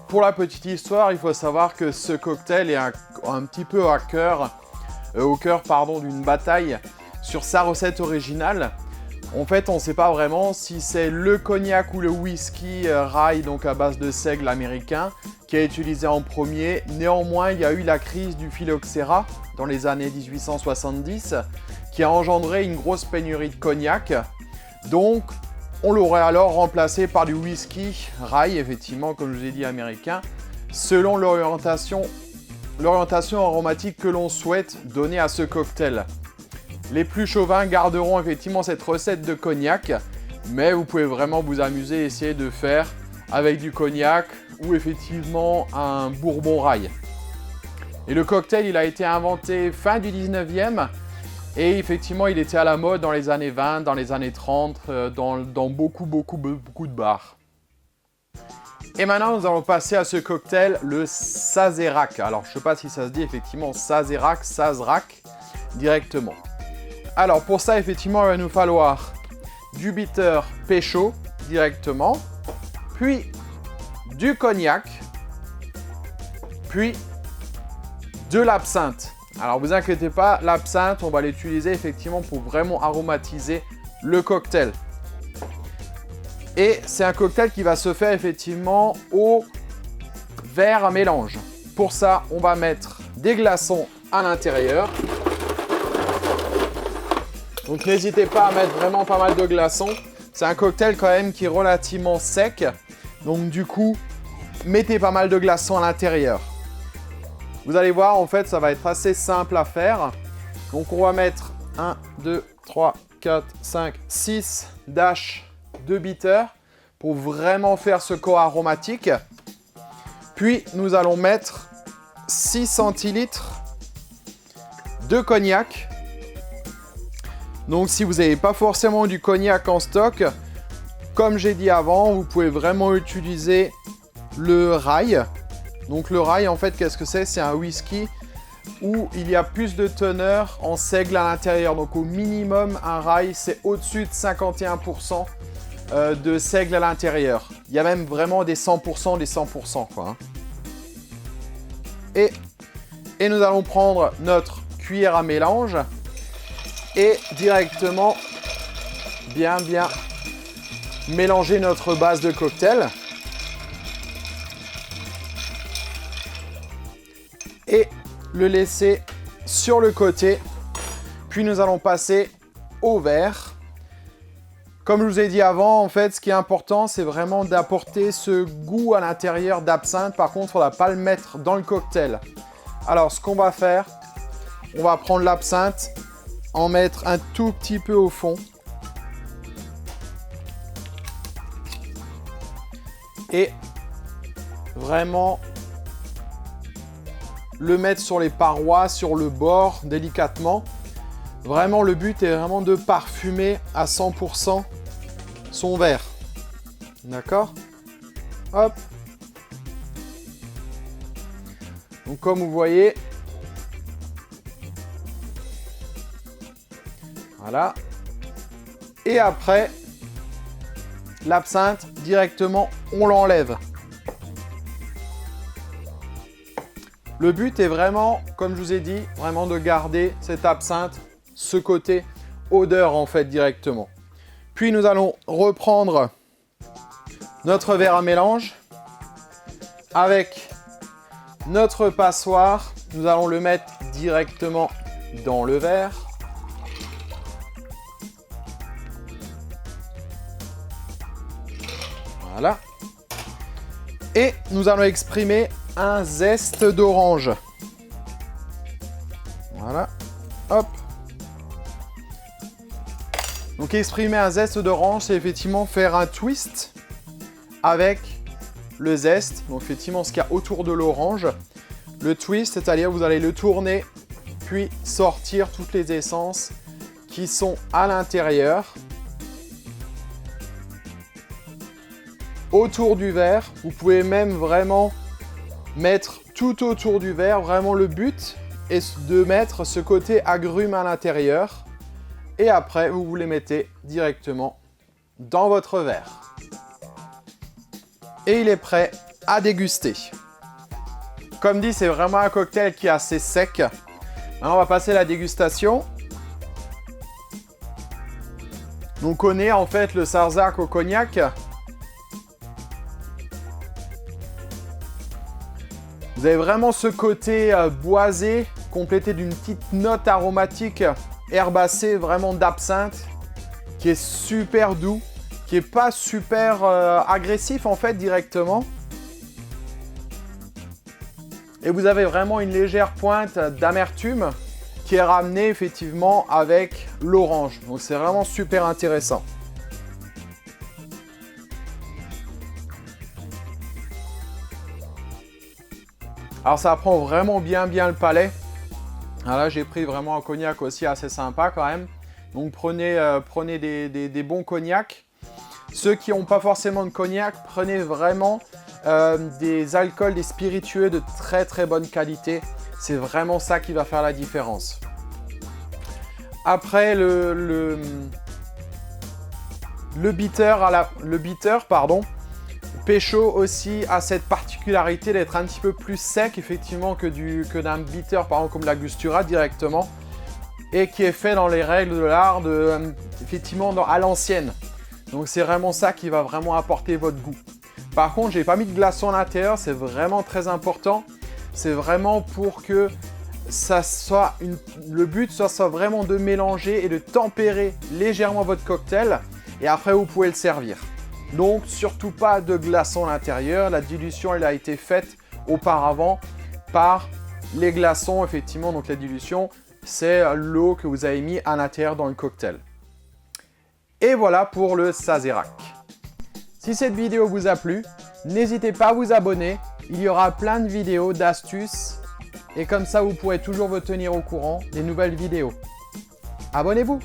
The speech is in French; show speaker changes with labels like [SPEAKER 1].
[SPEAKER 1] pour la petite histoire, il faut savoir que ce cocktail est un petit peu au cœur d'une bataille sur sa recette originale. En fait, on ne sait pas vraiment si c'est le cognac ou le whisky rye, donc à base de seigle américain, qui a utilisé en premier. Néanmoins, il y a eu la crise du phylloxéra dans les années 1870, qui a engendré une grosse pénurie de cognac. Donc, on l'aurait alors remplacé par du whisky rye, effectivement, comme je vous ai dit, américain, selon l'orientation aromatique que l'on souhaite donner à ce cocktail. Les plus chauvins garderont effectivement cette recette de cognac, mais vous pouvez vraiment vous amuser et essayer de faire avec du cognac ou effectivement un bourbon rye. Et le cocktail, il a été inventé fin du 19e et effectivement, il était à la mode dans les années 20, dans les années 30, dans beaucoup de bars. Et maintenant, nous allons passer à ce cocktail, le Sazerac. Alors, je ne sais pas si ça se dit effectivement Sazerac, directement. Alors pour ça, effectivement, il va nous falloir du bitter péchaud directement, puis du cognac, puis de l'absinthe. Alors vous inquiétez pas, l'absinthe, on va l'utiliser effectivement pour vraiment aromatiser le cocktail. Et c'est un cocktail qui va se faire effectivement au verre à mélange. Pour ça, on va mettre des glaçons à l'intérieur. Donc n'hésitez pas à mettre vraiment pas mal de glaçons. C'est un cocktail quand même qui est relativement sec. Donc du coup, mettez pas mal de glaçons à l'intérieur. Vous allez voir, en fait, ça va être assez simple à faire. Donc on va mettre 1, 2, 3, 4, 5, 6 dashes de bitter pour vraiment faire ce corps aromatique. Puis nous allons mettre 6 centilitres de cognac. Donc si vous n'avez pas forcément du cognac en stock, comme j'ai dit avant, vous pouvez vraiment utiliser le rye. Donc le rye, en fait, qu'est-ce que c'est? C'est un whisky où il y a plus de teneur en seigle à l'intérieur. Donc au minimum, un rye, c'est au-dessus de 51% de seigle à l'intérieur. Il y a même vraiment des 100%, quoi. Et nous allons prendre notre cuillère à mélange et directement bien mélanger notre base de cocktail. Et le laisser sur le côté. Puis nous allons passer au verre. Comme je vous ai dit avant, en fait, ce qui est important, c'est vraiment d'apporter ce goût à l'intérieur d'absinthe. Par contre, on ne va pas le mettre dans le cocktail. Alors, ce qu'on va faire, on va prendre l'absinthe, en mettre un tout petit peu au fond. Et vraiment le mettre sur les parois, sur le bord, délicatement. Vraiment, le but est vraiment de parfumer à 100% son verre. D'accord? Hop. Donc, comme vous voyez, voilà. Et après, l'absinthe, directement, on l'enlève. Le but est vraiment, comme je vous ai dit, vraiment de garder cette absinthe, ce côté odeur en fait directement. Puis nous allons reprendre notre verre à mélange avec notre passoire. Nous allons le mettre directement dans le verre. Voilà. Et nous allons exprimer un zeste d'orange. Voilà. Hop. Donc exprimer un zeste d'orange, c'est effectivement faire un twist avec le zeste. Donc effectivement ce qu'il y a autour de l'orange. Le twist, c'est-à-dire vous allez le tourner, puis sortir toutes les essences qui sont à l'intérieur. Autour du verre, vous pouvez même vraiment mettre tout autour du verre. Vraiment le but est de mettre ce côté agrume à l'intérieur. Et après, vous les mettez directement dans votre verre. Et il est prêt à déguster. Comme dit, c'est vraiment un cocktail qui est assez sec. Maintenant, on va passer à la dégustation. On connaît en fait le Sarzac au cognac. Vous avez vraiment ce côté boisé, complété d'une petite note aromatique herbacée, vraiment d'absinthe, qui est super doux, qui n'est pas super agressif en fait directement. Et vous avez vraiment une légère pointe d'amertume qui est ramenée effectivement avec l'orange. Donc c'est vraiment super intéressant. Alors ça prend vraiment bien le palais. Alors là j'ai pris vraiment un cognac aussi assez sympa quand même. Donc prenez des bons cognacs. Ceux qui n'ont pas forcément de cognac, prenez vraiment des alcools, des spiritueux de très bonne qualité. C'est vraiment ça qui va faire la différence. Après le bitter, Pécho aussi a cette particularité d'être un petit peu plus sec effectivement que d'un bitter par exemple comme l'Angostura directement, et qui est fait dans les règles de l'art effectivement à l'ancienne. Donc c'est vraiment ça qui va vraiment apporter votre goût. Par contre, j'ai pas mis de glaçon à l'intérieur, c'est vraiment très important. C'est vraiment pour que ça soit le but soit vraiment de mélanger et de tempérer légèrement votre cocktail, et après vous pouvez le servir. Donc surtout pas de glaçons à l'intérieur. La dilution elle a été faite auparavant par les glaçons effectivement. Donc la dilution c'est l'eau que vous avez mis à l'intérieur dans le cocktail. Et voilà pour le Sazerac. Si cette vidéo vous a plu, n'hésitez pas à vous abonner. Il y aura plein de vidéos, d'astuces. Et comme ça vous pourrez toujours vous tenir au courant des nouvelles vidéos. Abonnez-vous!